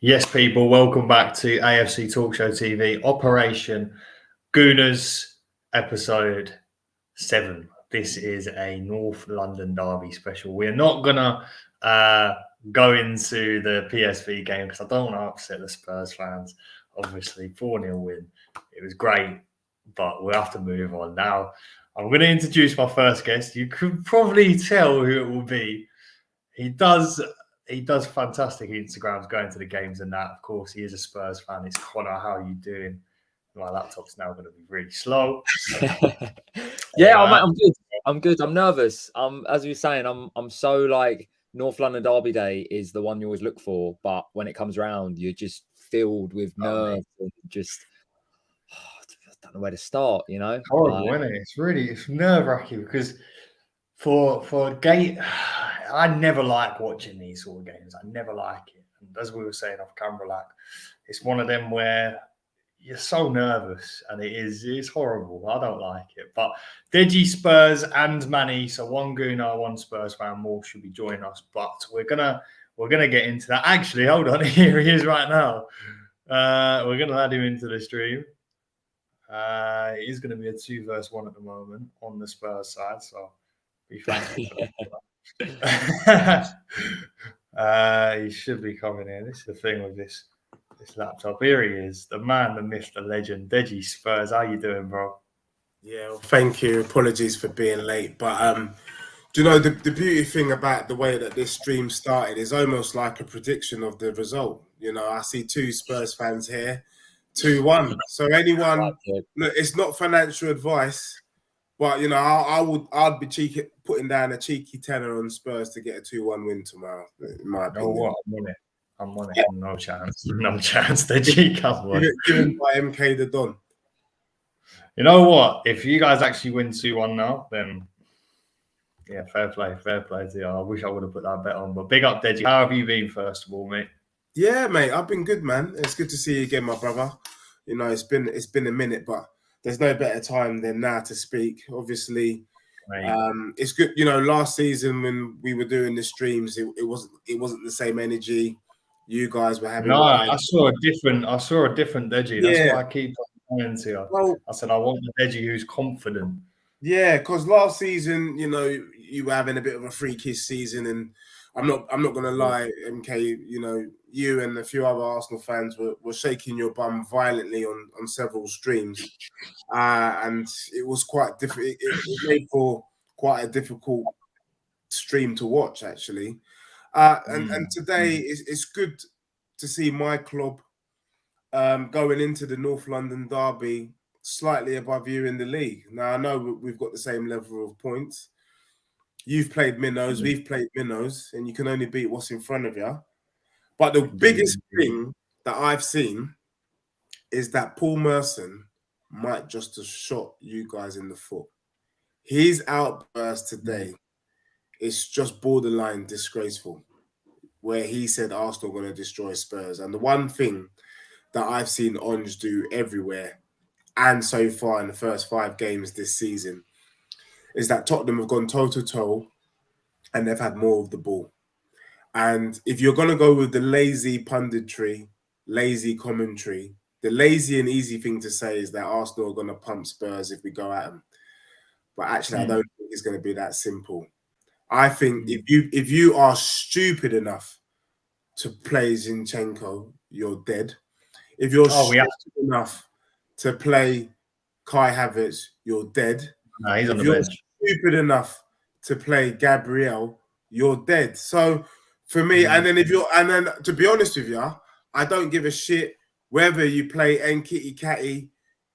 Yes, people, welcome back to AFC Talk Show TV, Operation Gonners, episode 7. This is a North London derby special. We're not going to go into the PSV game because I don't want to upset the Spurs fans. Obviously, 4-0 win. It was great, but we'll have to move on. Now, I'm going to introduce my first guest. You could probably tell who it will be. He does fantastic Instagrams going to the games and that. Of course, he is a Spurs fan. It's Connor. How are you doing? My laptop's now going to be really slow. I'm good. I'm good. I'm nervous. As you were saying, I'm so like North London Derby Day is the one you always look for, but when it comes around, you're just filled with nerves and just I don't know where to start. You know, horrible, isn't it? It's nerve wracking because for a game, I never like watching these sort of games. I never like it. And as we were saying off camera, like it's one of them where you're so nervous and it's horrible. I don't like it. But Deji, Spurs and Manny, so one Gunnar, one Spurs fan more should be joining us. But we're gonna get into that. Actually, hold on, here he is right now. We're gonna add him into the stream. It is going to be a 2 versus 1 at the moment on the Spurs side, so be thankful for that. He should be coming in. This is the thing with this laptop. Here he is, the man, the myth, the legend, Deji Spurs. How you doing, bro? Yeah, well, thank you. Apologies for being late, but do you know the beauty thing about the way that this stream started is almost like a prediction of the result. You know, I see 2 Spurs fans here, 2-1. So anyone, look, it's not financial advice, but you know, I'd be cheeky putting down a cheeky tenner on Spurs to get a 2-1 win tomorrow. In my opinion. What? I'm on it. Yeah. No chance. Deji, come on. Given by MK the Don. You know what? If you guys actually win 2-1 now, then yeah, fair play to you. I wish I would have put that bet on. But big up, Deji. How have you been, first of all, mate? Yeah, mate, I've been good, man. It's good to see you again, my brother. You know, it's been a minute, but there's no better time than now to speak. Obviously, it's good. You know, last season when we were doing the streams, it wasn't the same energy you guys were having. No, I saw a different Deji. That's why I keep saying to you. Well, I said I want the Deji who's confident. Yeah, because last season, you know, you were having a bit of a freakish season, and I'm not gonna lie, MK. You know, you and a few other Arsenal fans were shaking your bum violently on several streams, and it was quite difficult. It made for quite a difficult stream to watch, actually. And today it's good to see my club going into the North London derby slightly above you in the league. Now I know we've got the same level of points. You've played minnows, we've played minnows, and you can only beat what's in front of you. But the biggest thing that I've seen is that Paul Merson might just have shot you guys in the foot. His outburst today is just borderline disgraceful, where he said Arsenal are going to destroy Spurs. And the one thing that I've seen Onge do everywhere, and so far in the first 5 games this season, is that Tottenham have gone toe-to-toe and they've had more of the ball. And if you're going to go with the lazy punditry, lazy commentary, the lazy and easy thing to say is that Arsenal are going to pump Spurs if we go at them. But actually, I don't think it's going to be that simple. I think if you are stupid enough to play Zinchenko, you're dead. If you're stupid enough to play Kai Havertz, you're dead. No, he's on the bench. If you're stupid enough to play Gabriel, you're dead. So for me, and then to be honest with you, I don't give a shit whether you play Nkitty Catty,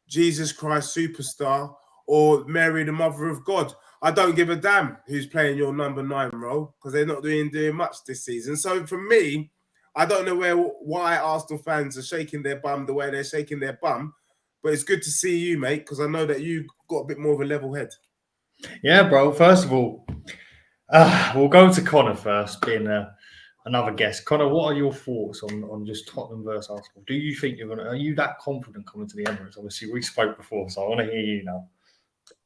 Jesus Christ Superstar, or Mary the Mother of God. I don't give a damn who's playing your number 9 role because they're not doing much this season. So for me, I don't know why Arsenal fans are shaking their bum the way they're shaking their bum, but it's good to see you, mate, because I know that you've got a bit more of a level head. Yeah, bro. First of all, we'll go to Connor first, being another guest. Connor, what are your thoughts on just Tottenham versus Arsenal? Do you think are you that confident coming to the Emirates? Obviously, we spoke before, so I want to hear you now.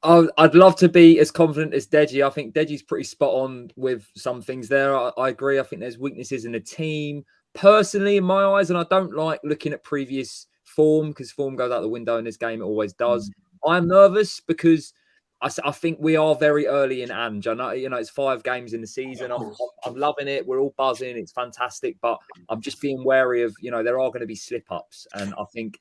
I'd love to be as confident as Deji. I think Deji's pretty spot on with some things there. I agree. I think there's weaknesses in the team, personally, in my eyes, and I don't like looking at previous form because form goes out the window in this game. It always does. I'm nervous because I think we are very early in Ange. I know, it's 5 games in the season. I'm loving it. We're all buzzing. It's fantastic. But I'm just being wary of, there are going to be slip-ups. And I think,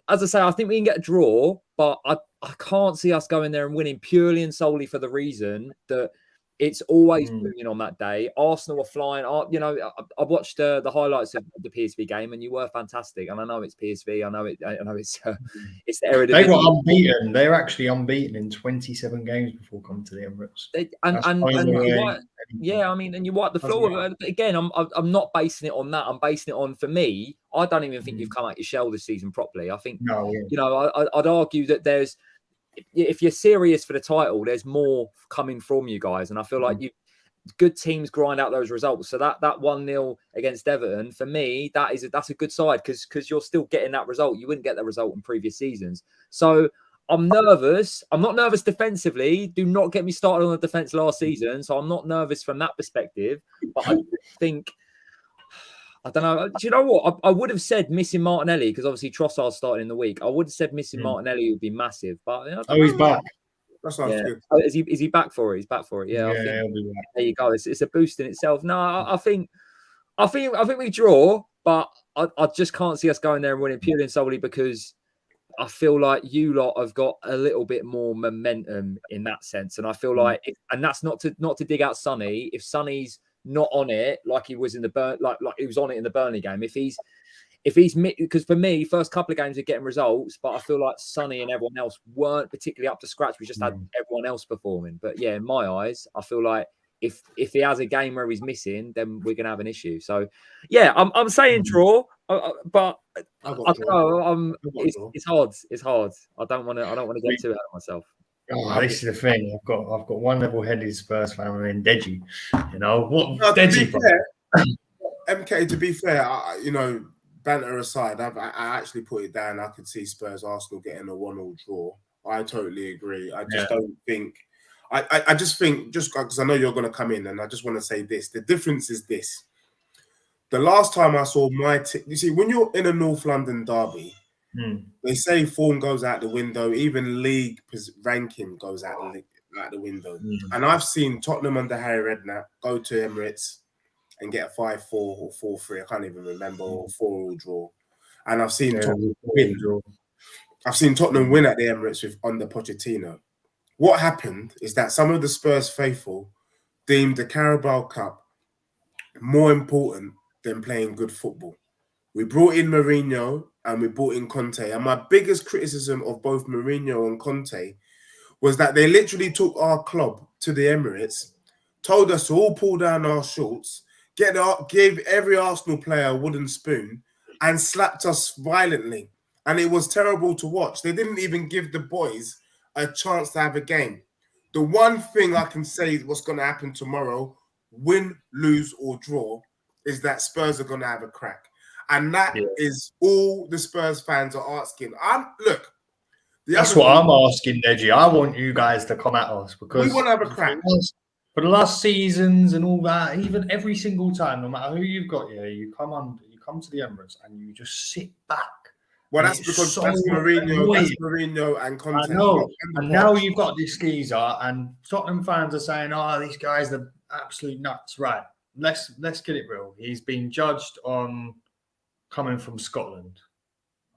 as I say, I think we can get a draw. But I can't see us going there and winning purely and solely for the reason that it's always booming on that day. Arsenal are flying. I watched the highlights of the PSV game, and you were fantastic. And I know it's PSV. I know it's it's the Eredivisie. They were unbeaten. They were actually unbeaten in 27 games before coming to the Emirates. And you wipe the floor. Again, I'm not basing it on that. I'm basing it on, for me, I don't even think you've come out your shell this season properly. I think I'd argue that if you're serious for the title, there's more coming from you guys. And I feel like good teams grind out those results. So that 1-0 against Everton, for me, that's a good side because you're still getting that result. You wouldn't get that result in previous seasons. So I'm nervous. I'm not nervous defensively. Do not get me started on the defense last season. So I'm not nervous from that perspective. But I think, I don't know. Do you know what? I would have said missing Martinelli because obviously Trossard's starting in the week. I would have said missing Martinelli would be massive. But he's back. That sounds good. Oh, is he back for it? He's back for it. Yeah, he'll be back. There you go. It's a boost in itself. No, I think we draw, but I just can't see us going there and winning purely and solely because I feel like you lot have got a little bit more momentum in that sense, and I feel like, and that's not to dig out Sonny. If Sonny's not on it like he was in the like he was on it in the Burnley game, if he's because for me, first couple of games are getting results, but I feel like Sonny and everyone else weren't particularly up to scratch. We just had everyone else performing. But yeah, in my eyes, I feel like if he has a game where he's missing, then we're gonna have an issue. So yeah, I'm saying draw, but I don't know. It's hard. It's hard. I don't want to get too out of myself. Oh, this is the thing. I've got one level-headed Spurs fan and then Deji. What Deji? MK, to be fair, banter aside, I actually put it down. I could see Spurs Arsenal getting a 1-1 draw. I totally agree. I just don't think. I just think, just because I know you're going to come in, and I just want to say this. The difference is this. The last time I saw you see, when you're in a North London derby, they say form goes out the window, even league ranking goes out the window. And I've seen Tottenham under Harry Redknapp go to Emirates and get a 5-4 or 4-3, I can't even remember, or 4-4 draw. And I've seen Tottenham win. I've seen Tottenham win at the Emirates under Pochettino. What happened is that some of the Spurs faithful deemed the Carabao Cup more important than playing good football. We brought in Mourinho and we brought in Conte. And my biggest criticism of both Mourinho and Conte was that they literally took our club to the Emirates, told us to all pull down our shorts, gave every Arsenal player a wooden spoon and slapped us violently. And it was terrible to watch. They didn't even give the boys a chance to have a game. The one thing I can say what's going to happen tomorrow, win, lose or draw, is that Spurs are going to have a crack. And that is all the Spurs fans are asking. That's what I'm asking, Deji. I want you guys to come at us because we want to have a crack. For the last seasons and all that, even every single time, no matter who you've got here, you come to the Emirates and you just sit back. Well, that's because that's Mourinho and Conte. I know. And now you've got this geezer, and Tottenham fans are saying, "Oh, these guys are absolute nuts." Right? Let's get it real. He's been judged on coming from Scotland.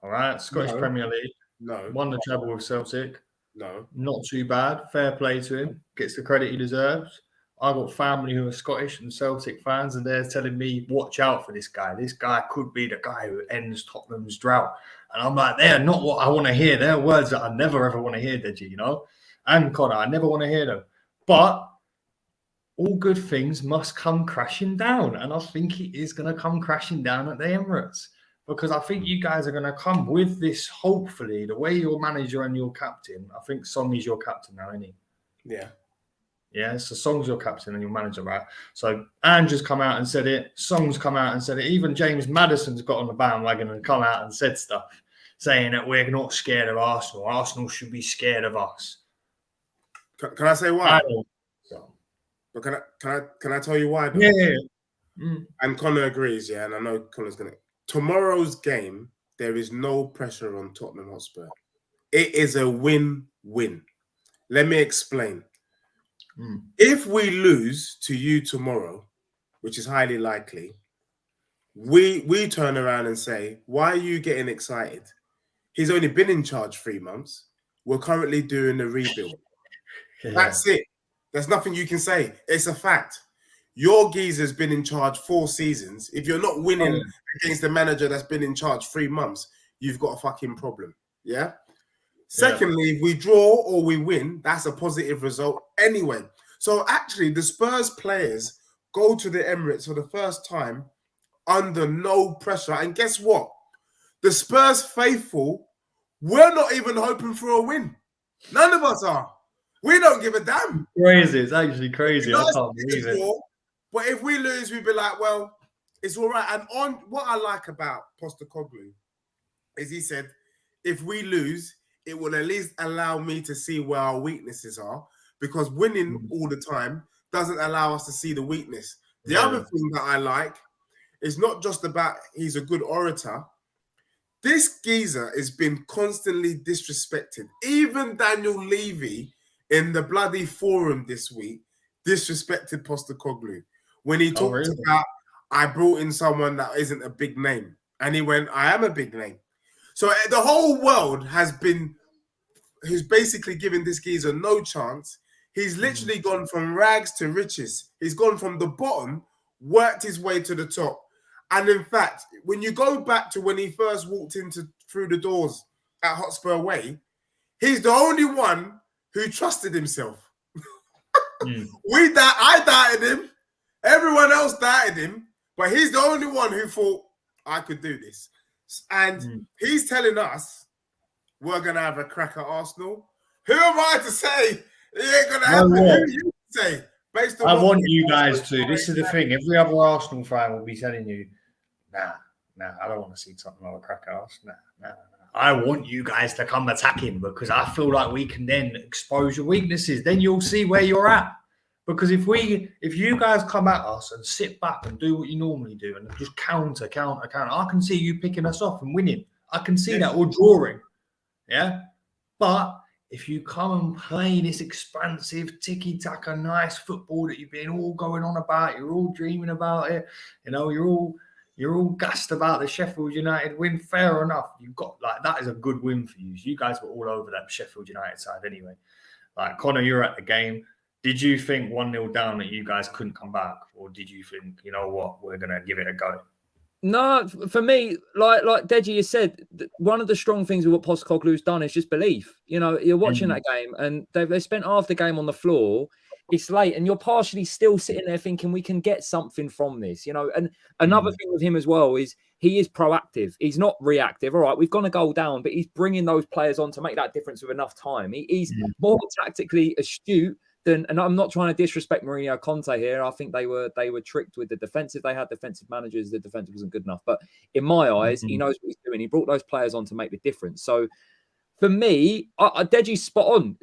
All right, Scottish Premier League. No. Won the treble with Celtic. No. Not too bad. Fair play to him. Gets the credit he deserves. I've got family who are Scottish and Celtic fans, and they're telling me, watch out for this guy. This guy could be the guy who ends Tottenham's drought. And I'm like, they're not what I want to hear. They're words that I never, ever want to hear, Deji, And Connor, I never want to hear them. But all good things must come crashing down. And I think it is going to come crashing down at the Emirates. Because I think you guys are going to come with this, hopefully, the way your manager and your captain. I think Song is your captain now, isn't he? Yeah. Yeah, so Song's your captain and your manager, right? So Andrew's come out and said it. Song's come out and said it. Even James Maddison's got on the bandwagon and come out and said stuff, saying that we're not scared of Arsenal. Arsenal should be scared of us. Can I say why? But can I tell you why? Though? Yeah. And Connor agrees, yeah, and I know Connor's going to. Tomorrow's game, there is no pressure on Tottenham Hotspur. It is a win-win. Let me explain. If we lose to you tomorrow, which is highly likely, we turn around and say, why are you getting excited? He's only been in charge 3 months. We're currently doing the rebuild. That's it. There's nothing you can say. It's a fact. Your geezer's been in charge 4 seasons. If you're not winning against the manager that's been in charge 3 months, you've got a fucking problem. Yeah? Secondly, if we draw or we win, that's a positive result anyway. So actually, the Spurs players go to the Emirates for the first time under no pressure. And guess what? The Spurs faithful, we're not even hoping for a win. None of us are. We don't give a damn. Crazy. It's actually crazy. I can't believe it. But if we lose, we'd be like, well, it's all right. And on what I like about Postecoglou is he said, if we lose, it will at least allow me to see where our weaknesses are, because winning all the time doesn't allow us to see the weakness. The other thing that I like is not just about he's a good orator. This geezer has been constantly disrespected. Even Daniel Levy in the bloody forum this week disrespected Postecoglou when he talked about, I brought in someone that isn't a big name. And he went, I am a big name. So the whole world has been, who's basically given this geezer no chance. He's literally gone from rags to riches. He's gone from the bottom, worked his way to the top. And in fact, when you go back to when he first walked through the doors at Hotspur Way, he's the only one who trusted himself. I doubted him. Everyone else doubted him. But he's the only one who thought, I could do this. And he's telling us we're going to have a crack at Arsenal. Who am I to say it ain't going to happen? Who you say? Based on I want you guys to. This is the thing. Every other Arsenal fan will be telling you, nah, I don't want to see something like a crack at us. Nah. I want you guys to come attacking, because I feel like we can then expose your weaknesses. Then you'll see where you're at. Because if you guys come at us and sit back and do what you normally do and just counter, I can see you picking us off and winning. I can see that, or drawing. Yeah. But if you come and play this expansive tiki-taka nice football that you've been all going on about, you're all dreaming about it, you're all gassed about the Sheffield United win, fair enough. You've got, that is a good win for you. You guys were all over that Sheffield United side anyway. Like, Connor, you're at the game. Did you think 1-0 down that you guys couldn't come back? Or did you think, you know what, we're going to give it a go? No, for me, like Deji has said, one of the strong things with what Postecoglou's done is just belief. You're watching that game and they spent half the game on the floor. It's late and you're partially still sitting there thinking we can get something from this, And another thing with him as well is he is proactive. He's not reactive. All right, we've gone a goal down, but he's bringing those players on to make that difference with enough time. He's more tactically astute. And I'm not trying to disrespect Mourinho Conte here. I think they were tricked with the defensive. They had defensive managers. The defensive wasn't good enough. But in my eyes, he knows what he's doing. He brought those players on to make the difference. So for me, Deji's spot on.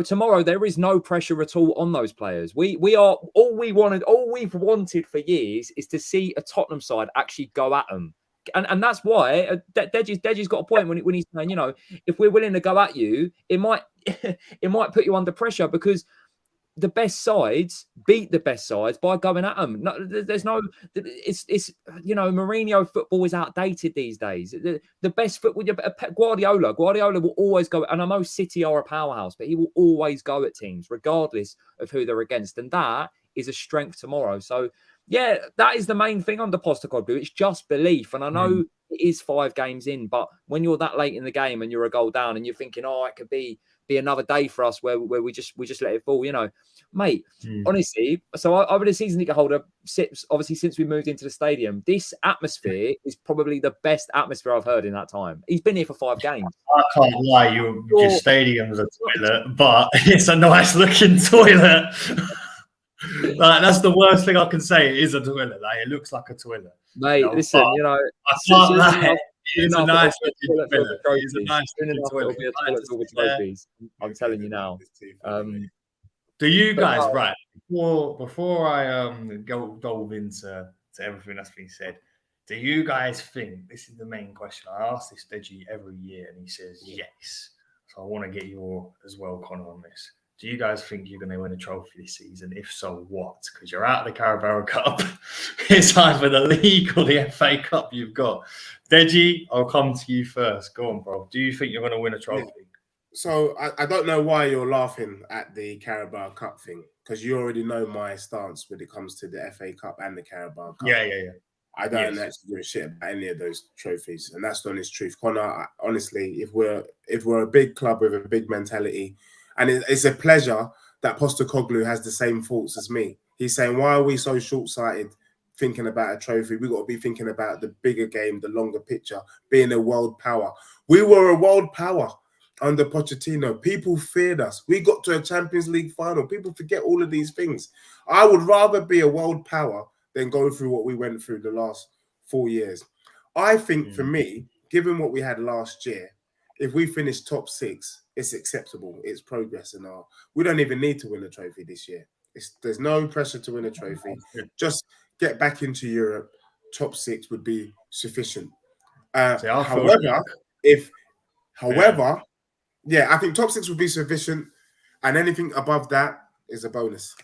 Tomorrow there is no pressure at all on those players. We are all we've wanted for years is to see a Tottenham side actually go at them. And that's why Deji's got a point when he's saying, if we're willing to go at you, it might put you under pressure, because the best sides beat the best sides by going at them. It's Mourinho football is outdated these days. The best football, Guardiola will always go, and I know City are a powerhouse, but he will always go at teams regardless of who they're against, and that is a strength tomorrow. So yeah, that is the main thing under Postecoglou. It's just belief, and I know it is 5 games in, but when you're that late in the game and you're a goal down and you're thinking, it could be another day for us where we just let it fall, mate. Honestly, so I've been a season ticket holder since we moved into the stadium. This atmosphere is probably the best atmosphere I've heard in that time. He's been here for 5 games. I can't lie, your stadium's a toilet, but it's a nice looking toilet. That's the worst thing I can say. It is a toilet. It looks like a toilet. Mate, listen, I can't lie. It's a nice toilet. It's a nice toilet. Trophies. I'm telling you now. Do you guys, right, before I go delve into to everything that's been said, do you guys think, this is the main question, I ask this Deji every year and he says yes. So I want to get your as well, Connor, on this. Do you guys think you're going to win a trophy this season? If so, what? Because you're out of the Carabao Cup. It's either the league or the FA Cup you've got. Deji, I'll come to you first. Go on, bro. Do you think you're going to win a trophy? Yeah. So I don't know why you're laughing at the Carabao Cup thing, because you already know my stance when it comes to the FA Cup and the Carabao Cup. Yeah. I don't actually give a shit about any of those trophies, and that's the honest truth. Connor, honestly, if we're a big club with a big mentality, and it's a pleasure that Postecoglou has the same thoughts as me. He's saying, why are we so short-sighted thinking about a trophy? We've got to be thinking about the bigger game, the longer picture, being a world power. We were a world power under Pochettino. People feared us. We got to a Champions League final. People forget all of these things. I would rather be a world power than go through what we went through the last 4 years. I think for me, given what we had last year, if we finish top 6, it's acceptable. It's progress, and we don't even need to win a trophy this year. There's no pressure to win a trophy. Just get back into Europe. Top 6 would be sufficient. However, I think top 6 would be sufficient, and anything above that is a bonus.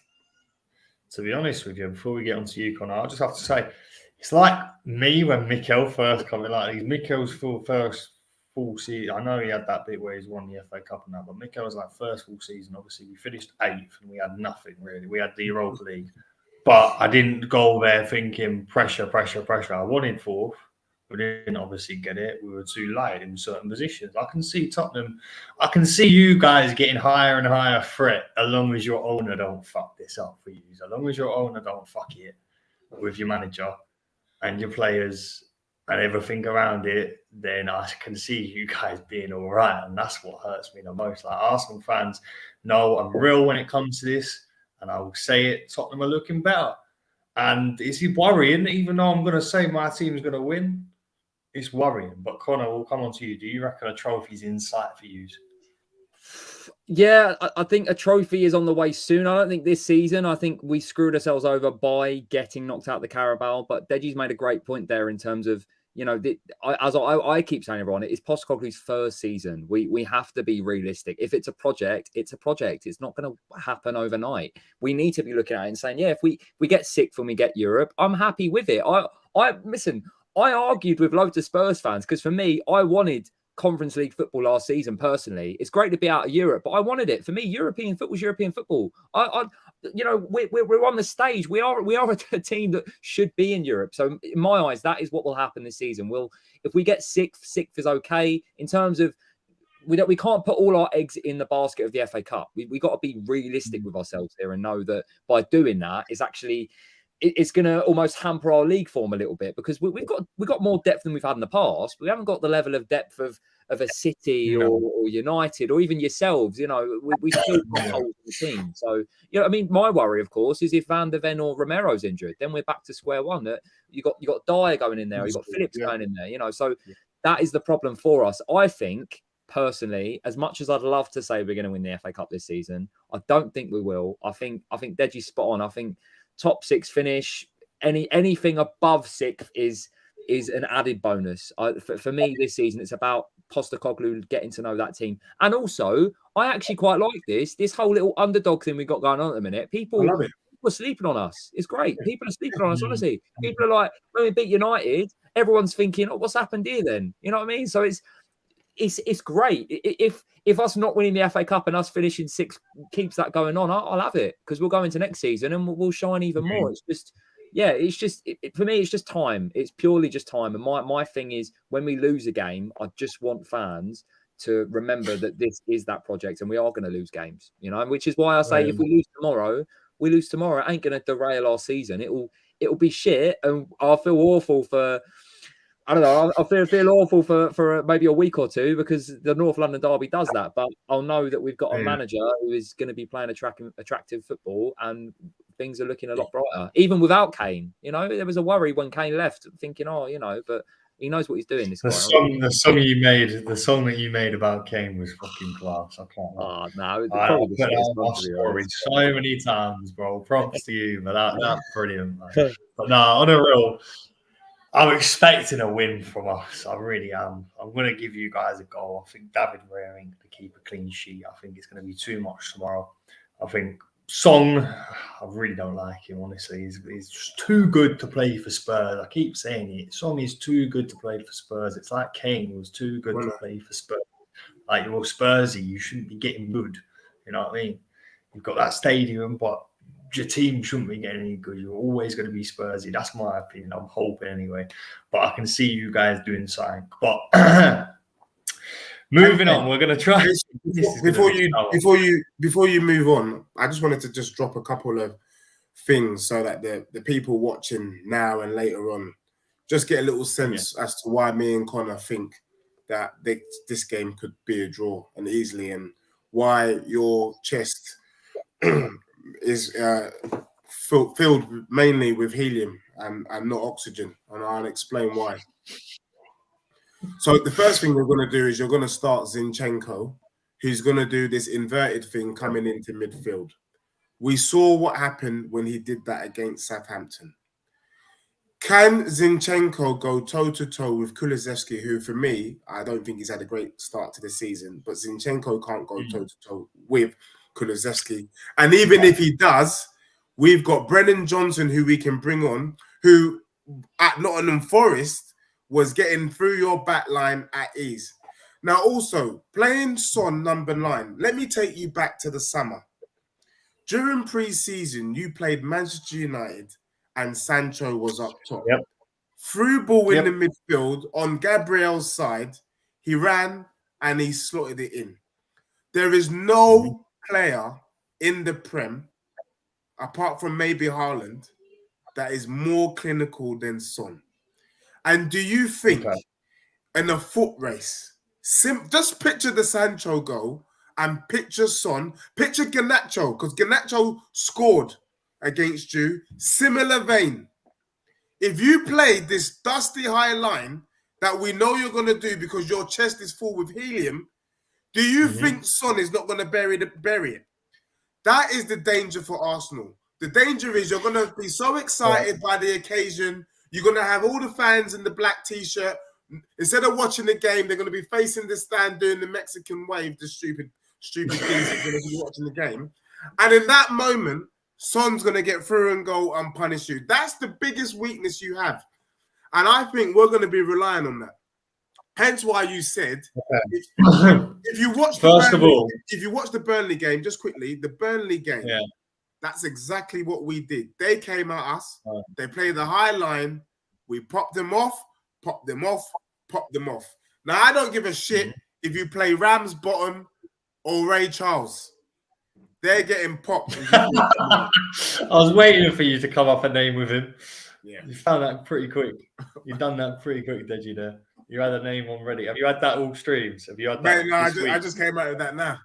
To be honest with you, before we get on to you, Connor, I just have to say, it's like me when Mikel first came in. Like Mikel's first full season. I know he had that bit where he's won the FA Cup and that, but Mikel was like first full season. Obviously, we finished 8th and we had nothing really. We had the Europa League, but I didn't go there thinking pressure. I wanted 4th. We didn't obviously get it. We were too light in certain positions. I can see Tottenham. I can see you guys getting higher and higher threat as long as your owner don't fuck this up for you. As long as your owner don't fuck it with your manager and your players and everything around it, then I can see you guys being all right. And that's what hurts me the most. Like Arsenal fans know I'm real when it comes to this. And I will say it, Tottenham are looking better. And is he worrying, even though I'm going to say my team's going to win? It's worrying, but Connor, we'll come on to you. Do you reckon a trophy's in sight for you? Yeah, I think a trophy is on the way soon. I don't think this season. I think we screwed ourselves over by getting knocked out the Carabao. But Deji's made a great point there in terms of, as I keep saying, everyone, it is Postecoglou's first season. We have to be realistic. If it's a project, it's a project. It's not going to happen overnight. We need to be looking at it and saying, yeah, if we get 6th when we get Europe, I'm happy with it. Listen. I argued with loads of Spurs fans because for me, I wanted Conference League football last season. Personally, it's great to be out of Europe, but I wanted it. For me, European football is European football. We're on the stage. We are a team that should be in Europe. So in my eyes, that is what will happen this season. If we get 6th is okay. In terms of we can't put all our eggs in the basket of the FA Cup. We got to be realistic with ourselves here and know that by doing that, it's going to almost hamper our league form a little bit because we've got more depth than we've had in the past. We haven't got the level of depth of a City or United or even yourselves. We still got holes in the team. So, my worry, of course, is if Van der Ven or Romero's injured, then we're back to square one. That you got Dyer going in there, you got Phillips going in there. So that is the problem for us. I think personally, as much as I'd love to say we're going to win the FA Cup this season, I don't think we will. I think Deji's spot on. I think top 6 finish, anything above 6th is an added bonus. For me this season, it's about Postecoglou getting to know that team. And also, I actually quite like this whole little underdog thing we've got going on at the minute. People are sleeping on us. It's great. People are sleeping on us, honestly. People are like, when we beat United, everyone's thinking, what's happened here then? You know what I mean? So it's great. If us not winning the FA Cup and us finishing 6th keeps that going on, I'll have it because we'll go into next season and we'll shine even more. It's just, for me, it's just time. It's purely just time. And my thing is when we lose a game, I just want fans to remember that this is that project and we are going to lose games, which is why I say if we lose tomorrow, we lose tomorrow. It ain't going to derail our season. It'll be shit. And I'll feel awful for, I don't know. I feel awful for maybe a week or two because the North London derby does that. But I'll know that we've got a manager who is going to be playing attractive football, and things are looking a lot brighter. Even without Kane, there was a worry when Kane left, thinking, but He knows what he's doing. This The guy. song that you made about Kane was fucking class. I can't lie. Oh no, it's I probably put the that shortest on my one, to be story honest. so many times, bro. Props to you, but that's brilliant, man. But no, on a real, I'm expecting a win from us. I really am. I'm going to give you guys a goal. I think David Raya ain't going to keep a clean sheet. I think it's going to be too much tomorrow. I think Song, I really don't like him, honestly. He's just too good to play for Spurs. I keep saying it. Song is too good to play for Spurs. It's like Kane was too good to play for Spurs. Like, you're Spursy. You shouldn't be getting good. You know what I mean? You've got that stadium, but your team shouldn't be getting any good. You're always going to be Spursy. That's my opinion. I'm hoping anyway. But I can see you guys doing something. But moving on, we're going to try. Before you move on, I just wanted to just drop a couple of things so that the people watching now and later on just get a little sense as to why me and Connor think that this game could be a draw and easily, and why your chest is filled mainly with helium and not oxygen, and I'll explain why. So the first thing we're going to do is you're going to start Zinchenko, who's going to do this inverted thing coming into midfield. We saw what happened when he did that against Southampton. Can Zinchenko go toe-to-toe with Kulusevski, who, for me, I don't think he's had a great start to the season, but Zinchenko can't go toe-to-toe with Kulusevski. And even if he does, we've got Brennan Johnson, who we can bring on, who at Nottingham Forest was getting through your back line at ease. Now, also, playing Son number 9, let me take you back to the summer. During pre-season, you played Manchester United and Sancho was up top. Yep. Through ball in the midfield on Gabriel's side, he ran and he slotted it in. There is no player in the Prem, apart from maybe Haaland, that is more clinical than Son. And do you think in a foot race, just picture the Sancho goal and picture Son, picture Garnacho, because Garnacho scored against you, similar vein. If you play this dusty high line that we know you're going to do because your chest is full with helium, do you think Son is not going to bury it? That is the danger for Arsenal. The danger is you're going to be so excited by the occasion. You're going to have all the fans in the black T-shirt. Instead of watching the game, they're going to be facing the stand doing the Mexican wave, the stupid things they're going to be watching the game. And in that moment, Son's going to get through and go and punish you. That's the biggest weakness you have. And I think we're going to be relying on that. Hence why you said, if you watch the Burnley game, just quickly, the Burnley game, that's exactly what we did. They came at us. They played the high line. We popped them off. Now, I don't give a shit if you play Rams Bottom or Ray Charles. They're getting popped. I was waiting for you to come up a name with him. Yeah. You found that pretty quick. You've done that pretty quick, did you, there? You had a name already. Have you had that all streams? Have you had that? No, I just came out with that now.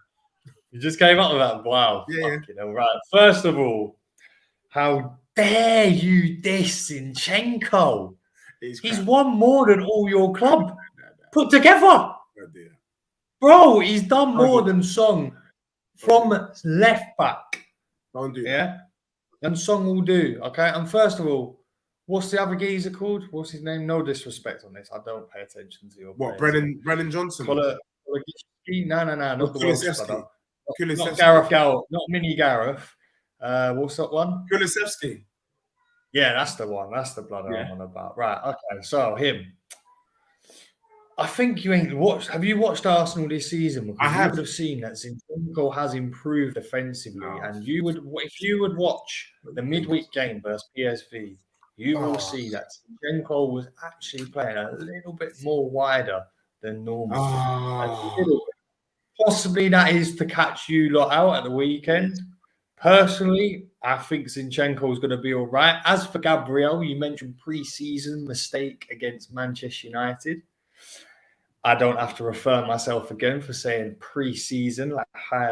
You just came up with that? Wow. Yeah. All right. First of all, how dare you diss Zinchenko? He's won more than all your club put together. Oh, dear. Bro, he's done more than Song from left back. Don't do that. Yeah. And Song will do. Okay. And first of all, what's the other geezer called? What's his name? No disrespect on this. I don't pay attention to your players. Brennan Johnson? No, not the Kulusevski. Not Gareth Gow, not Mini Gareth. What's that one? Kulusevski. Yeah, that's the one. That's the blood I'm on about. Right. Okay. So him. I think you ain't watched. Have you watched Arsenal this season? Because I have. You would have seen that Zinchenko has improved defensively, and if you would watch the midweek game versus PSV, you will see that Zinchenko was actually playing a little bit more wider than normal. Possibly that is to catch you lot out at the weekend. Personally, I think Zinchenko is going to be all right. As for Gabriel, you mentioned pre-season mistake against Manchester United. I don't have to refer myself again for saying pre-season.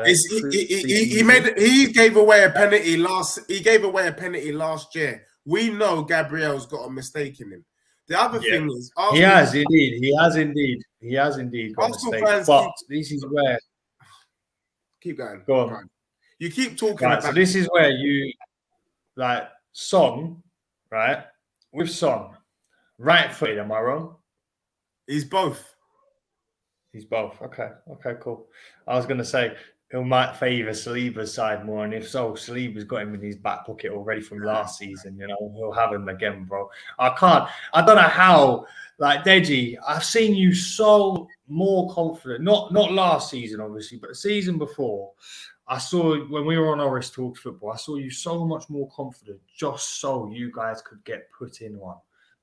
He gave away a penalty last. He gave away a penalty last year. We know Gabriel's got a mistake in him. The other thing is, he has indeed. He has indeed got Arsenal mistakes. fans But this is where. Keep going. Go on. You keep talking Right, about. so this is where you like Son, right? With Son, right footed. Am I wrong? He's both. He's both. Okay, cool. I was going to say he might favour Saliba's side more, and if so, Saliba's got him in his back pocket already from last season. You know, he'll have him again, bro. I don't know how. Like Deji, I've seen you so more confident. Not last season, obviously, but the season before. I saw when we were on Oris Talk Football, I saw you so much more confident, just so you guys could get put in one.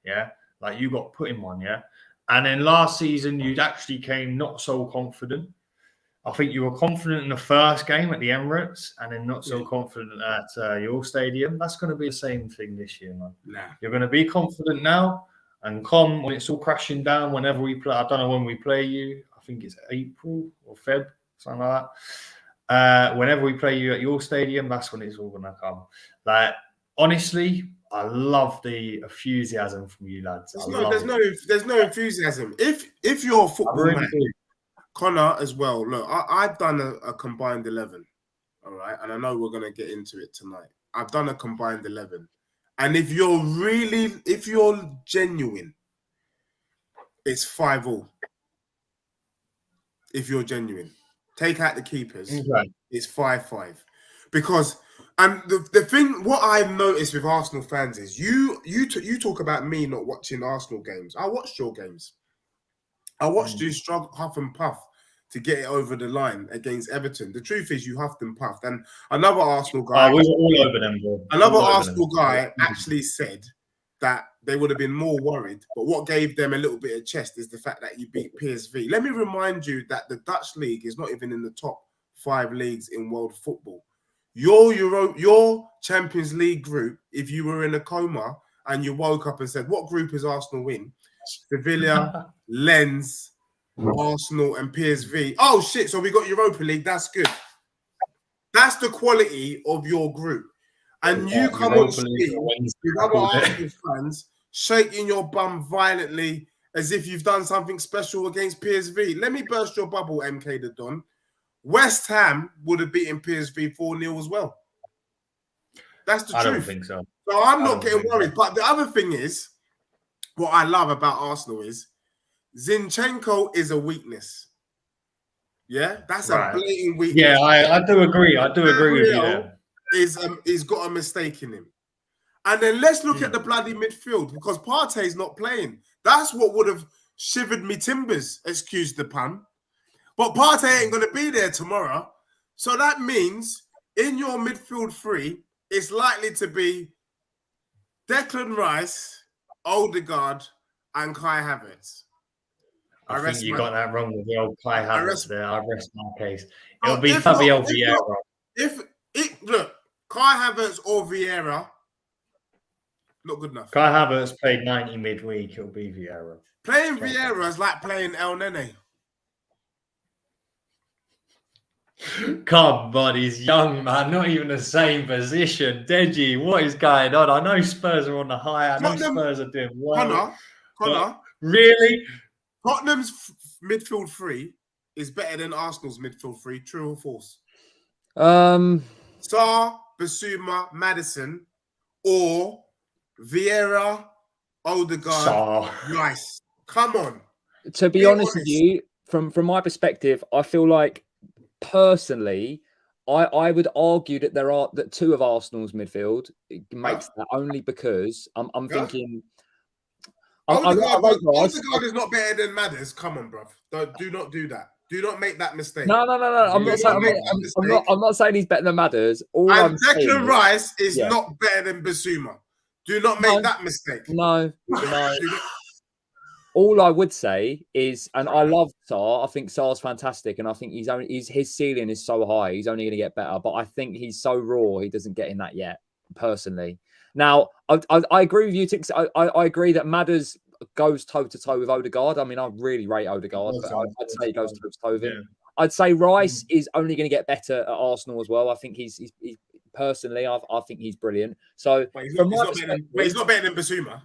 Yeah, like you got put in one. Yeah. And then last season, you actually came not so confident. I think you were confident in the first game at the Emirates and then not so confident at your stadium. That's going to be the same thing this year, man. Nah. You're going to be confident now and come when it's all crashing down whenever we play. I don't know when we play you. I think it's April or Feb, something like that. Whenever we play you at your stadium, that's when it's all going to come. Like, honestly, I love the enthusiasm from you lads. There's no enthusiasm. If you're a football man, Connor as well. Look, I've done a combined 11, all right, and I know we're gonna get into it tonight. I've done a combined 11, and if you're genuine, it's 5-5. If you're genuine, take out the keepers, it's 5-5, because. And the thing, what I've noticed with Arsenal fans is you talk about me not watching Arsenal games. I watched your games. I watched you struggle, huff and puff to get it over the line against Everton. The truth is, you huffed and puffed. And another Arsenal guy, we were all over them, bro. Another Arsenal guy actually said that they would have been more worried, but what gave them a little bit of chest is the fact that you beat PSV. Let me remind you that the Dutch league is not even in the top 5 leagues in world football. Your Champions League group, if you were in a coma and you woke up and said, what group is Arsenal in? Sevilla, Lens, Arsenal, and PSV. Oh, shit, so we got Europa League. That's good. That's the quality of your group. And you come on stream with other Arsenal fans shaking your bum violently as if you've done something special against PSV. Let me burst your bubble, MK the Don. West Ham would have beaten PSV 4-0 as well. That's the truth. I don't think so. So I'm not getting worried. But the other thing is, what I love about Arsenal is Zinchenko is a weakness. Yeah, that's a blatant weakness. Yeah, I do agree. I do agree with you there. He's got a mistake in him. And then let's look at the bloody midfield, because Partey's not playing. That's what would have shivered me timbers, excuse the pun. But Partey ain't going to be there tomorrow. So that means in your midfield 3, it's likely to be Declan Rice, Odegaard, and Kai Havertz. I think you got that wrong with the old Kai Havertz there. I rest my case. It'll be Fabio Vieira. Look, Kai Havertz or Vieira, not good enough. Kai Havertz played 90 midweek. It'll be Vieira. Playing Vieira is like playing El Nene. Come on, he's young, man. Not even the same position. Deji, what is going on? I know Spurs are on the high. I know Spurs are doing well. Connor, really? Tottenham's midfield 3 is better than Arsenal's midfield 3. True or false? Sarr, Basuma, Maddison, or Vieira, Odegaard, Rice. Come on. To be honest with you, from my perspective, I feel like personally, I would argue that 2 of Arsenal's midfield makes that only because I'm thinking. Odegaard is not better than Madders. Come on, bruv. Do not do that. Do not make that mistake. No. I'm not saying he's better than Madders. Declan Rice is not better than Basuma. Do not make that mistake. No. All I would say is, and I love Sarr. I think Sarr's fantastic, and I think his ceiling is so high. He's only going to get better. But I think he's so raw. He doesn't get in that yet, personally. Now, I agree with you, Tix. I agree that Madders goes toe-to-toe with Odegaard. I mean, I really rate Odegaard, but I'd say he goes toe-to-toe with him. I'd say Rice is only going to get better at Arsenal as well. I think he's personally, I think he's brilliant. So, he's not better than Basuma.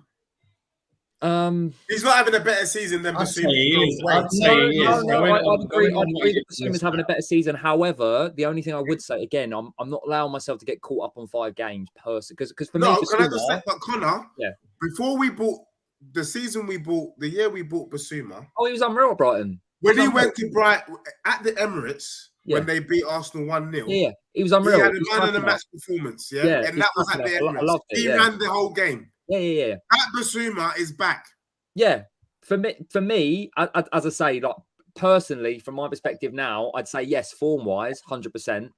He's not having a better season than I'd say Basuma. he is. No way. I'd say he is. No, I'd agree. I'd agree that Basuma's Basuma's having a better season. However, the only thing I would say again, I'm not allowing myself to get caught up on 5 games because for me, No, can I Basuma, just say, but Connor, Yeah. before we bought the year we bought Basuma, he was unreal at Brighton. when he went to Brighton at the Emirates, Yeah. when they beat Arsenal 1-0, Yeah, he was he unreal. had a He was man of the cracking match up. performance, Yeah, and he's that was at the cracking up. I Emirates. loved it, He yeah. ran the whole game. Yeah. That Basuma is back. Yeah, for me, as I say, like personally, from my perspective now, I'd say yes, form wise, 100%,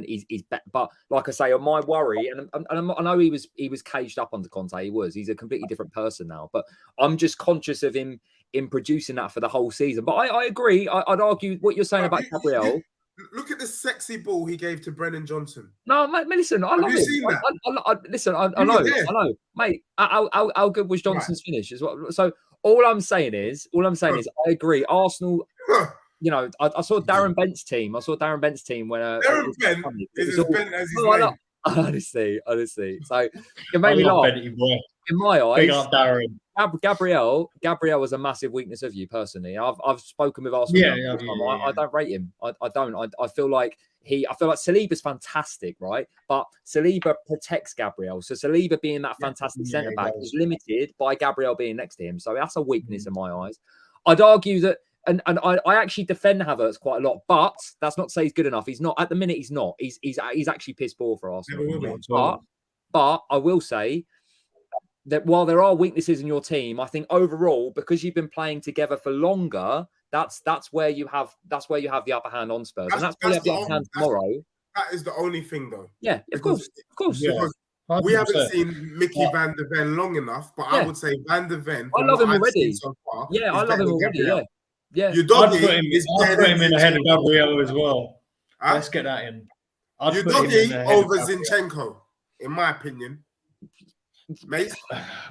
he's better. But like I say, on my worry, and I know he was caged up under Conte. He's a completely different person now. But I'm just conscious of him in producing that for the whole season. But I agree. I'd argue what you're saying about Gabriel. Look at the sexy ball he gave to Brennan Johnson. No, mate, listen, I love him. Seen that? Listen, I know, mate. How good was Johnson's finish as well? So all I'm saying is, I agree. Arsenal, you know, I saw Darren Bent's team. when Darren Bent is as bent as his name. Honestly. So it made me laugh. In my eyes, Big up Darren. Gabriel was a massive weakness of you personally. I've spoken with Arsenal. I don't rate him. I don't. I feel like Saliba's fantastic, right? But Saliba protects Gabriel. So Saliba being that fantastic centre back is limited by Gabriel being next to him. So that's a weakness in my eyes. I'd argue that, and I actually defend Havertz quite a lot, but that's not to say he's good enough. He's not at the minute. He's not. He's actually piss poor for Arsenal. But I will say that while there are weaknesses in your team, I think overall, because you've been playing together for longer, that's where you have the upper hand on Spurs, and that's where you have the upper hand tomorrow. That is the only thing, though. Yeah, of course. Yeah. We haven't seen Mickey van der Ven long enough, but I would say Van der Ven. I love him already. So far, I love him already. Yeah. Your doggy I'd put him in ahead of Gabriel as well. Let's get that in. Your doggy over Zinchenko, in my opinion. Mate,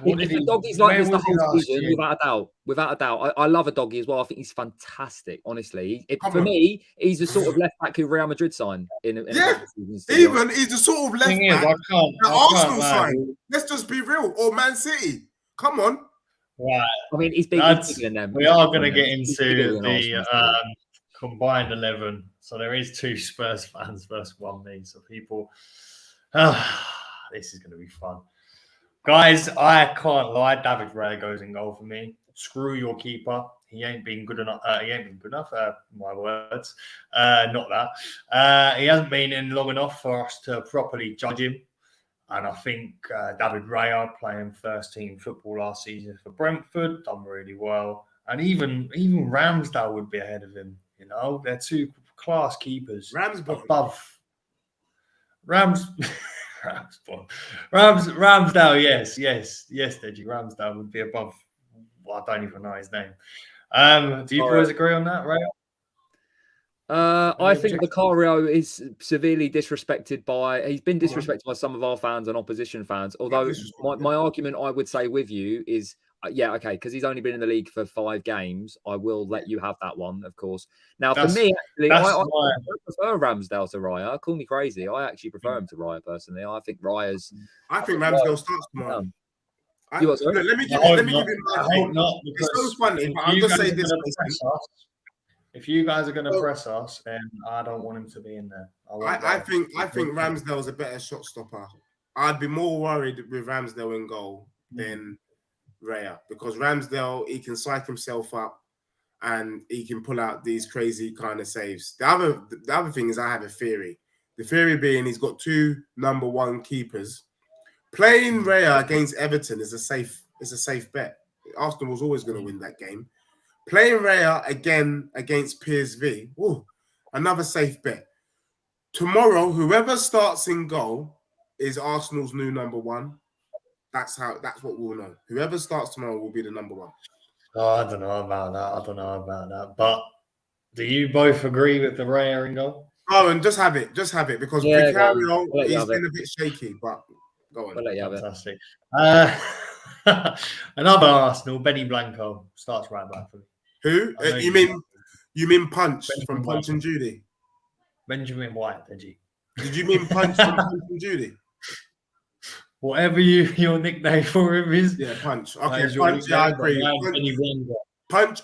if the doggy's like this the whole season, without a doubt, I love a doggy as well. I think he's fantastic. Honestly, for me, he's the sort of left back who Real Madrid signed in he's the sort of left back that Arsenal signed. Let's just be real, or Man City. Come on, right? I mean, he's bigger than them. We are going to get into the combined 11. So there is 2 Spurs fans versus 1 me. So people, this is going to be fun. Guys, I can't lie. David Raya goes in goal for me. Screw your keeper. He ain't been good enough. My words. Not that. He hasn't been in long enough for us to properly judge him. And I think David Raya, playing first team football last season for Brentford, done really well. And even Ramsdale would be ahead of him. You know, they're 2 class keepers. Ramsdale, yes, Deji. Ramsdale would be above. Well, I don't even know his name. Do you boys agree on that, right? I think Vicario is severely disrespected he's been disrespected by some of our fans and opposition fans. Although my argument, I would say with you is, because he's only been in the league for 5 games, I will let you have that one, of course. Now, for me, actually, I prefer Ramsdale to Raya. Call me crazy. I actually prefer him to Raya personally. I think Raya's. I think Ramsdale starts tomorrow. Let me give you my thing. It's so funny, but I'll just say this. If you guys are going to press us, then I don't want him to be in there. I think Ramsdale's a better shot stopper. I'd be more worried with Ramsdale in goal than Raya, because Ramsdale, he can psych himself up and he can pull out these crazy kind of saves. The other thing is, I have a theory. The theory being, he's got 2 number 1 keepers. Playing Raya against Everton is a safe bet. Arsenal was always going to win that game. Playing Raya again against PSV, another safe bet. Tomorrow, whoever starts in goal is Arsenal's new number 1. That's what we'll know. Whoever starts tomorrow will be the number 1. Oh, I don't know about that. But do you both agree with the Raya in goal? Oh, and just have it because Vicario, he's been a bit shaky, but go on. Fantastic. Another Arsenal, Benny Blanco starts right back for me. Who? You mean Punch from Punch and Judy? Benjamin White, did you? Did you mean Punch from Punch and Judy? whatever your nickname for him is. Yeah, Punch. that Okay, is your Punch. Yeah, I nickname, but agree. now Punch, Benny Blanco. Punch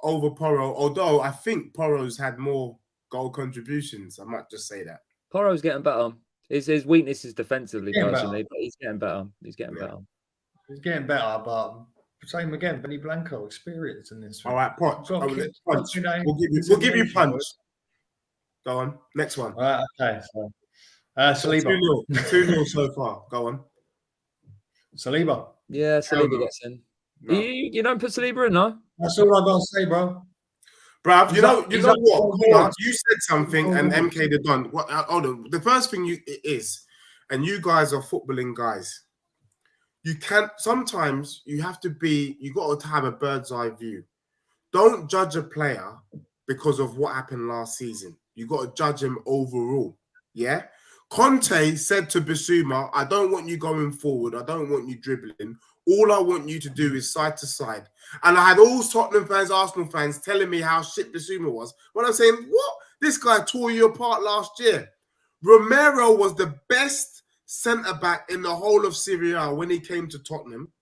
over Porro. Although I think Porro's had more goal contributions. I might just say that. Porro's getting better. His weakness is defensively, Getting personally, better. but he's getting better. He's getting Yeah. better. He's getting better, but same again. Benny Blanco experience in this. All right, Punch. Got Oh, to keep Punch. touching that We'll give you consideration, Punch. boys. Go on. Next one. All right, okay. So, Saliba. 2-0 so far. Go on. Saliba. Yeah, Saliba gets in. No. You don't put Saliba in, no? That's all I gotta say, bro. Bruv, you know what? Connor, You said something, and MK the Don. Hold on. The first thing it is, and you guys are footballing guys. You can't. Sometimes you have to be. You got to have a bird's eye view. Don't judge a player because of what happened last season. You got to judge him overall. Yeah. Conte said to Bissouma, "I don't want you going forward. I don't want you dribbling. All I want you to do is side to side." And I had all Tottenham fans, Arsenal fans telling me how shit Bissouma was. When I'm saying, what? This guy tore you apart last year. Romero was the best centre-back in the whole of Serie A when he came to Tottenham.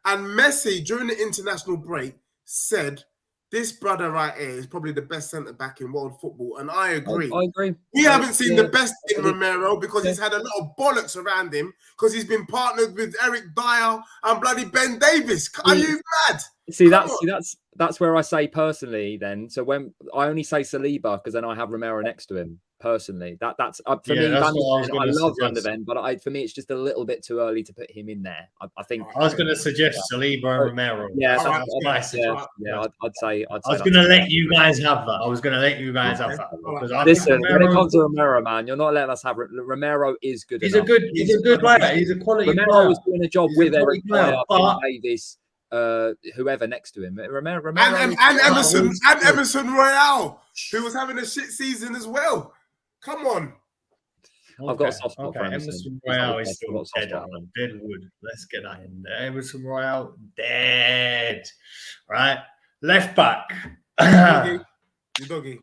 And Messi, during the international break, said, this brother right here is probably the best centre-back in world football. And I agree. I agree. We haven't seen the best in Romero because he's had a lot of bollocks around him because he's been partnered with Eric Dyer and bloody Ben Davis. Are you mad? See, that's where I say personally then. So when I only say Saliba because then I have Romero next to him personally. That's for me. That's I love Van de Ven, but for me it's just a little bit too early to put him in there. I think I was going to suggest Saliba and Romero. Yeah, I'd say. I was going to let you guys have that. Because listen, when it comes to Romero, man, you're not letting us have Romero. Is good. He's a good player. He's a quality Romero player. was doing a job with Eric Dyer, but Davis, whoever next to him. Romero and Emerson Royale, who was having a shit season as well. Come on. I've got a soft spot for Emerson Royale is still dead on Deadwood. Let's get that in there. Emerson Royale, dead. Right? Left back. Doggy.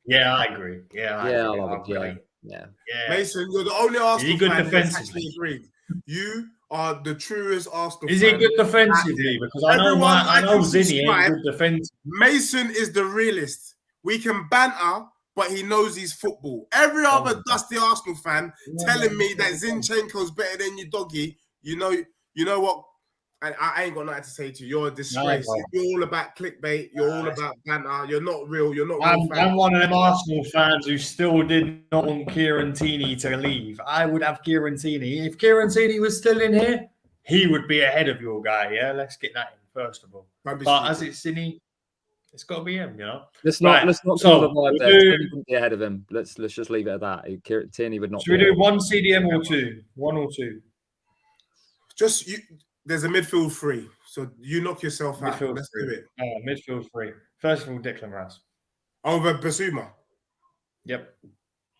Yeah, I agree. I love it. Yeah. Mason, you're the only Arsenal fan that's actually agreed. You are the truest Arsenal fan. Is he good defensively? Because I know Zinni ain't good defensively. Mason is the realist. We can banter, but he knows his football. Every other dusty Arsenal fan telling me that Zinchenko's better than you, Doggy. You know what? I ain't got nothing to say to you. You're a disgrace. You're all about clickbait. You're all about banter. You're not real. You're not real. I'm one of them Arsenal fans who still did not want Kieran Tierney to leave. I would have Kieran Tierney. If Kieran Tierney was still in here, he would be ahead of your guy. Yeah, let's get that in first of all. But as it's Tierney, it's got to be him. You know. Let's not call the vibe there. Tierney wouldn't be ahead of him. Let's just leave it at that. Tierney would not. Should we do one CDM or two? One or two? Just you. There's a midfield free, so you knock yourself out. Let's do it. Midfield free. First of all, Declan Rice. Over Bissouma? Yep.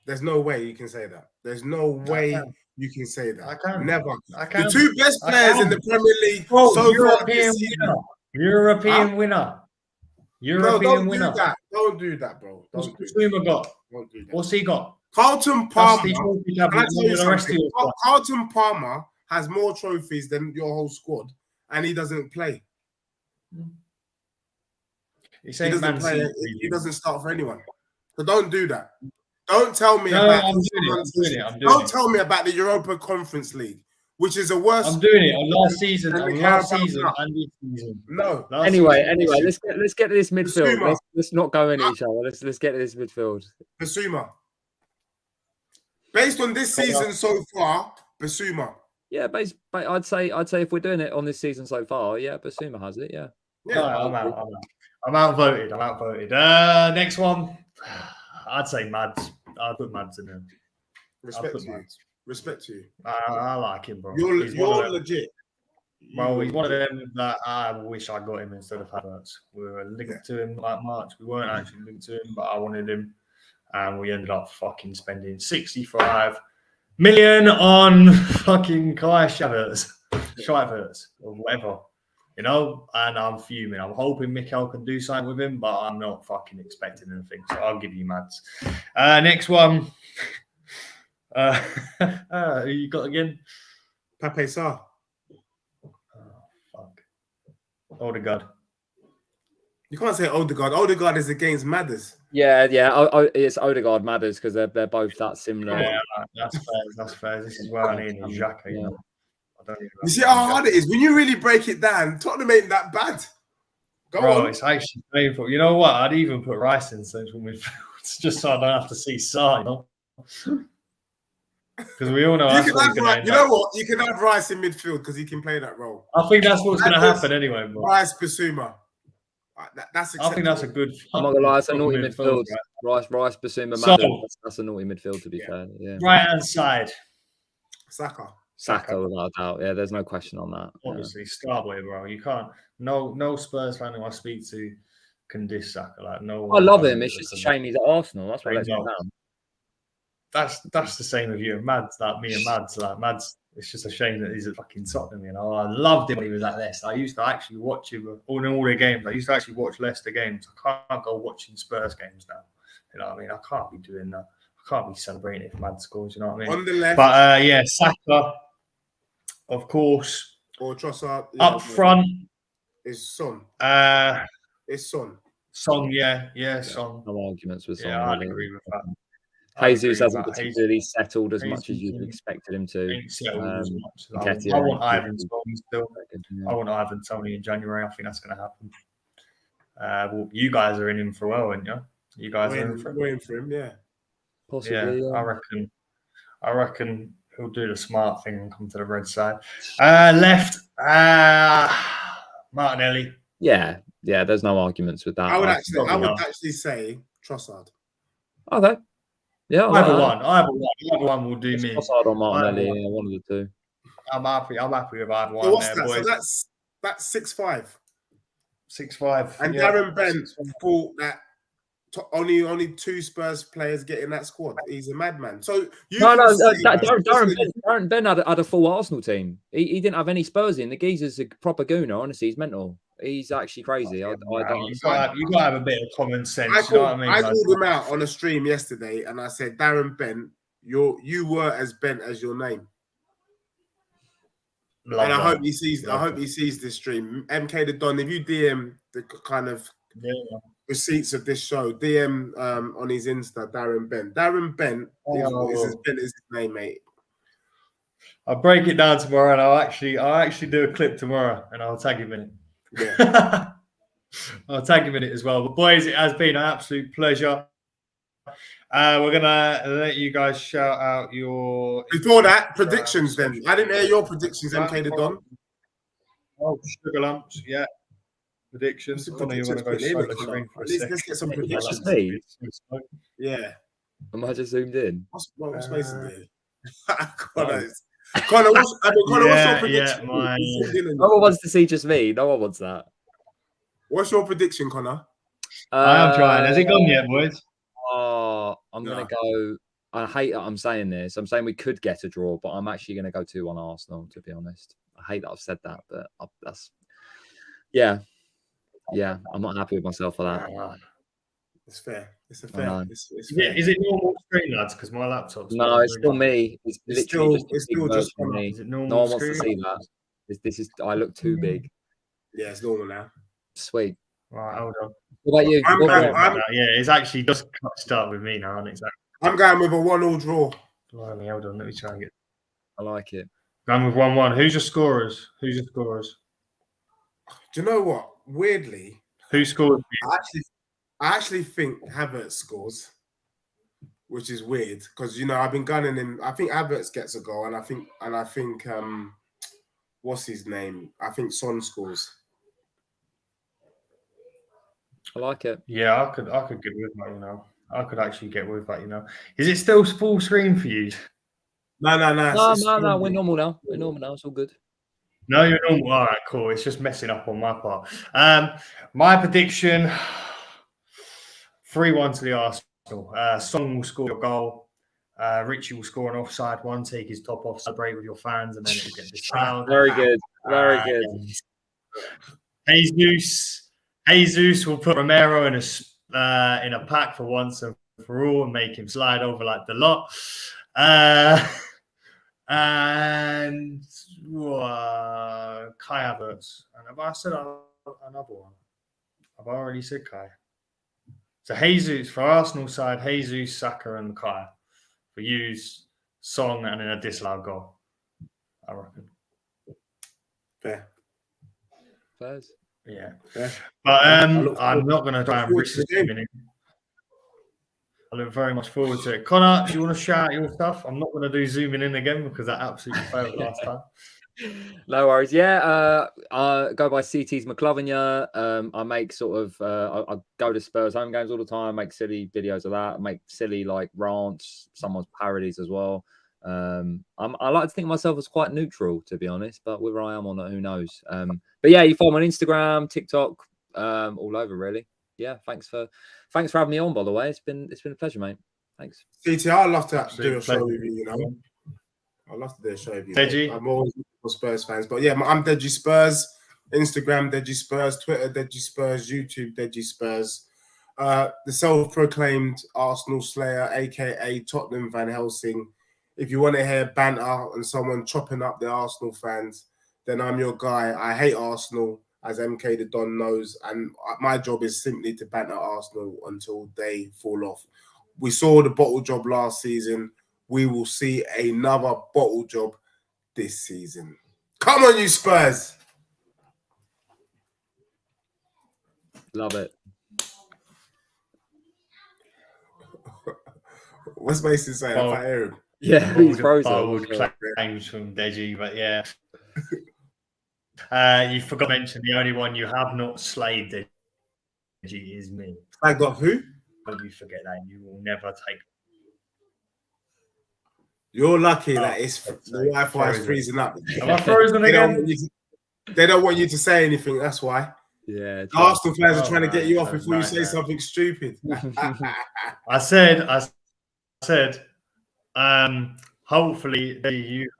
There's no way you can say that. There's no way you can say that. I can. Never. I can. The two best players in the Premier League European winner. European winner. European winner. Don't do that, bro. What's Bissouma got? Don't do that. What's he got? Carlton Palmer. Carlton Palmer has more trophies than your whole squad, and he doesn't play. He doesn't play. He doesn't start for anyone. So don't do that. Don't tell me about. I'm doing it. Don't tell me about the Europa Conference League, which is the worst. I'm doing it on last season. And this season. No. Anyway, let's get to this midfield. Let's not go into each other. Let's get to this midfield. Bissouma. Based on this season so far, Bissouma. Yeah, I'd say if we're doing it on this season so far, yeah, Bissouma has it. Yeah. I'm outvoted. Next one, I'd say Mads. I'd put Mads in there. Respect to you. I like him, bro. You're legit. Well, he's one of them that I wish I got him instead of Havertz. We were linked to him like March. We weren't actually linked to him, but I wanted him, and we ended up fucking spending 65 million on fucking Kai Havertz or whatever, you know, and I'm fuming. I'm hoping Mikel can do something with him, but I'm not fucking expecting anything, so I'll give you Mads. Next one. Who you got again? Pape Sarr. Oh, fuck. Odegaard. You can't say Odegaard. Odegaard is against Madders. Yeah. It's Odegaard Madders because they're both that similar. Yeah, that's fair. That's fair. This is where I need Xhaka. Yeah. I don't even You see how hard it is when you really break it down. Tottenham ain't that bad. Go on. It's actually painful. You know what? I'd even put Rice in central midfield just so I don't have to see Sarr. You know, because we all know that's what he's going to end You know what? You can have Rice in midfield because he can play that role. I think that's what's going to happen anyway. Bro. Rice, Basuma. That's acceptable. I think that's a good. I'm not gonna lie, it's a naughty midfield. Rice, Basuma, So- Madders. That's a naughty midfield to be fair. Yeah. Right hand side, Saka without a doubt. Yeah, there's no question on that. obviously Starboy, bro. You can't. No Spurs fan who I speak to can diss Saka. Like no. I love him. It's just a shame he's at Arsenal. That's what lets me No. down. That's the same with you and Mads. Like me and Mads. Like Mads. It's just a shame that he's at fucking Tottenham. You know, I loved him when he was at Leicester. I used to actually watch him in all their games. I used to actually watch Leicester games. I can't go watching Spurs games now. You know what I mean? I can't be doing that. I can't be celebrating if Mads scores. You know what I mean? On the left. But yeah, Saka, of course. Or Trossard. Up front is Son. It's Son. Son, yeah, Son. No arguments with Son. Yeah, I really. agree with that. Jesus hasn't particularly settled as much as you'd expected him to. I want Ivan Toney still. I want Ivan Toney in January. I think that's going to happen. Well, you guys are in him for a while, aren't you? You guys are in for him. Waiting for him, yeah. Possibly. Yeah, I reckon he'll do the smart thing and come to the red side. Left, Martinelli. Yeah. There's no arguments with that. I would actually say Trossard. Okay. Yeah, Either one will do me. Trossard or Martinelli, one of the two. I'm happy with either one. So what's there, that? boys. So that's 6'5". 6'5". And Darren Bent thought that only two Spurs players get in that squad. He's a madman. So Darren Ben had a full Arsenal team. He didn't have any Spurs in. The geezer's a proper gooner. Honestly, he's mental. He's actually crazy. You got to have a bit of common sense. I called him out on a stream yesterday, and I said, Darren Bent, you were as bent as your name. I hope he sees this stream. MK the Don, if you DM the kind of receipts of this show, DM on his Insta, Darren Bent. Darren Bent is as bent as his name, mate. I'll break it down tomorrow, and I'll actually do a clip tomorrow, and I'll tag him in it. Yeah. I'll tag him in it as well. But boys, it has been an absolute pleasure. We're gonna let you guys shout out your before that predictions. Then I didn't hear your predictions, MK the Don. Oh, sugar lumps, yeah. Predictions. I know you want to go show the screen for a second. Let's get some predictions. Yeah. Am I just zoomed in? What's basically? Connor, what's your prediction? No one wants to see just me. No one wants that. What's your prediction, Connor? I am trying. Has it gone yet, boys? I'm going to go. I hate that I'm saying this. I'm saying we could get a draw, but I'm actually going to go 2-1 Arsenal, to be honest. I hate that I've said that, but that's. Yeah. I'm not happy with myself for that. It's fair. It's fair. Is it normal screen, lads? Because my laptop's. No, it's still me. It's literally still just me. Is it normal no one screen? wants to see that. This is. I look too big. Yeah, it's normal now. Sweet. Right, hold on. What about you? Yeah, it's actually just start with me now, isn't it? I'm going with a 1-1 draw. Blimey, hold on, let me try and get. I like it. Going with 1-1. Who's your scorers? Do you know what? Weirdly, who scored? I actually think Havertz scores, which is weird because I've been gunning him. I think Havertz gets a goal, and I think what's his name? I think Son scores. I like it. Yeah, I could get with that. I could actually get with that. Is it still full screen for you? No. No. We're normal now. It's all good. No, you're normal. All right, cool. It's just messing up on my part. My prediction: 3-1 to the Arsenal. Son will score a goal. Richie will score an offside one. Take his top off, celebrate with your fans, and then it will get disallowed. Very good. Very good. Jesus will put Romero in a pack for once and for all and make him slide over like the lot. and Kai Havertz. And have I said another one? Have I already said Kai? So Jesus, for Arsenal side, Jesus, Saka and Kai. For use, Song and then a disallowed goal, I reckon. Fair. Fairs. Yeah. Fair. But I'm not going to try and risk this minute. I look very much forward to it. Connor, do you want to shout out your stuff? I'm not going to do zooming in again because I absolutely failed last time. No worries. Yeah, I go by CT's McLovin. I make sort of I go to Spurs home games all the time. I make silly videos of that. I make silly like rants, someone's parodies as well. I like to think of myself as quite neutral, to be honest, but whether I am or not, who knows. But yeah, you follow me on Instagram, TikTok, all over really. Yeah, thanks for having me on. By the way, it's been a pleasure, mate. Thanks. CT, I'd love to Absolute do a show pleasure. with you. You know, I'd love to do a show with you. Deji? I'm always looking for Spurs fans, but yeah, I'm Deji Spurs. Instagram Deji Spurs, Twitter Deji Spurs, YouTube Deji Spurs. The self-proclaimed Arsenal Slayer, aka Tottenham Van Helsing. If you want to hear banter and someone chopping up the Arsenal fans, then I'm your guy. I hate Arsenal, as MK the Don knows, and my job is simply to banter Arsenal until they fall off. We saw the bottle job last season. We will see another bottle job this season. Come on, you Spurs! Love it. What's Mason saying? I can't hear him. Yeah, he's frozen. Bold claims from Deji, but yeah. You forgot to mention the only one you have not slayed, Deji, is me. I got who? Don't you forget that. You will never take. You're lucky that the Wi-Fi is freezing up. Am I frozen again? They don't want you to say anything. That's why. Yeah. Arsenal fans are trying to get you off before you say something stupid. I said, hopefully you.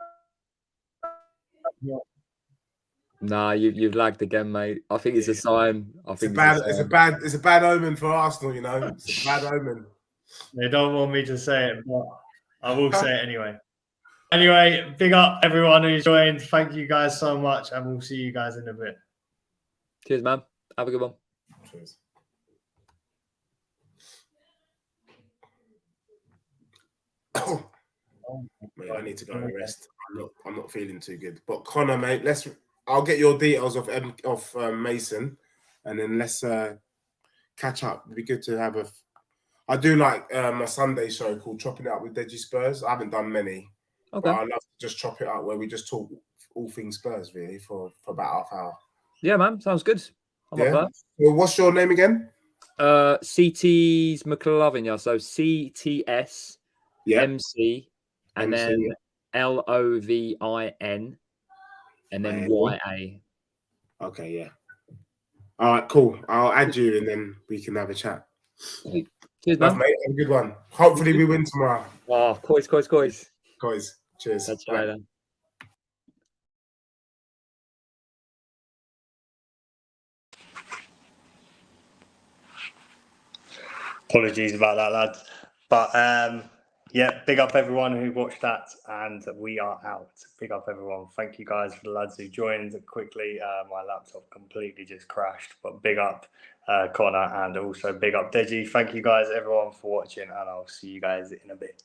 Nah, you've lagged again, mate. I think it's a sign. I think it's a bad omen for Arsenal. You know, it's a bad omen. They don't want me to say it, but I will say it anyway. Anyway, big up everyone who's joined. Thank you guys so much, and we'll see you guys in a bit. Cheers, man. Have a good one. Cheers. Mate, I need to go and rest. I'm not feeling too good. But Connor, mate, I'll get your details of Mason, and then let's catch up. It'd be good to have I do like a Sunday show called Chopping It Up with Deji Spurs. I haven't done many. Okay. But I love to just chop it up where we just talk all things Spurs really for about half hour. Yeah, man. Sounds good. Well, what's your name again? CT's McLovin, yeah. So CTS MC and then LOVIN and then YA. Okay, yeah. All right, cool. I'll add you and then we can have a chat. Cheers, man. Mate. Have a good one. Hopefully we win tomorrow. Oh, coys. Guys, cheers. Catch you later. Apologies about that, lads. But yeah, big up everyone who watched that, and we are out. Big up everyone. Thank you guys for the lads who joined quickly. My laptop completely just crashed, but big up Connor and also big up Deji. Thank you guys, everyone, for watching, and I'll see you guys in a bit.